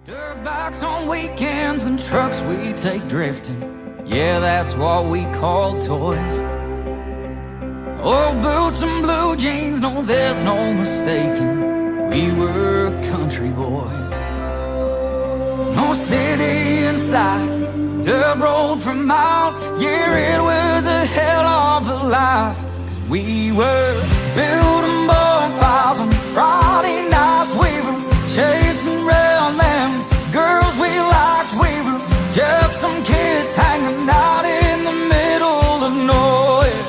Dirt bikes on weekends and trucks we take drifting. Yeah, that's what we call toys. Old boots and blue jeans, no, there's no mistaking. We were country boys. No city inside, dirt road for miles. Yeah, it was a hell of a life. 'Cause we were building bonfires on Friday nights. We were chasing around them girls we liked. We were just some kids hanging out in the middle of nowhere.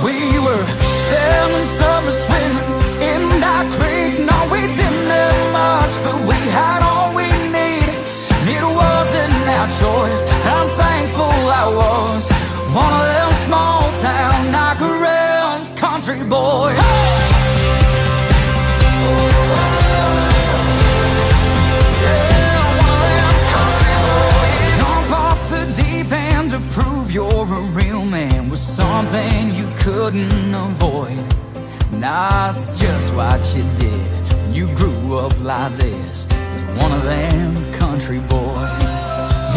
We were spending summer swimming in that creek. No, we didn't have much, but we had all we needed. And it wasn't our choice. I'm thankful I was one of them small town knock around country boys. To prove you're a real man was something you couldn't avoid. Nah, it's just what you did when you grew up like this, as one of them country boys.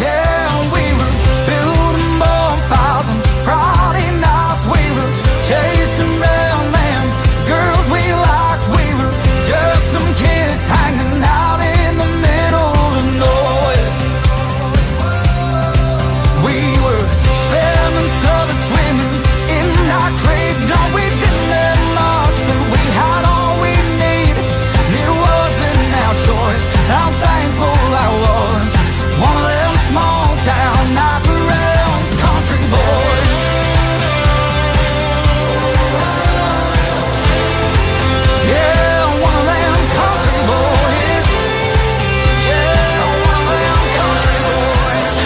Yeah, we were building bonfires on Friday nights. We were chasing around them girls we liked. We were just some kids hanging out in the middle of nowhere. We were spending summer swimming in our creek. No, we didn't have much, but we had all we needed. And it wasn't our choice. I'm thankful I was one of them small town knock around country boys. Yeah, one of them country boys. Yeah, one of them country boys.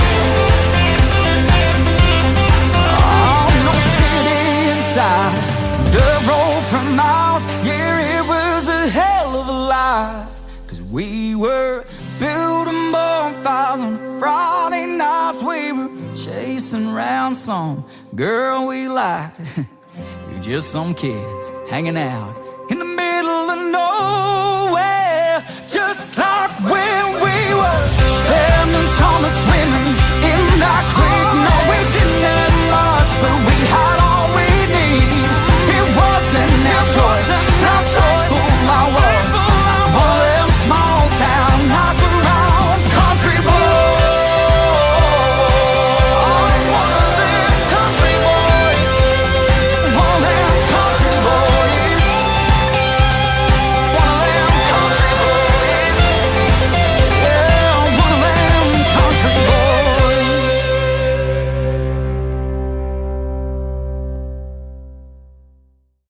Dirt road for miles, yeah, it was a hell of a life. 'Cause we were building bonfires on Friday nights. We were chasing around some girl we liked. We were just some kids hanging out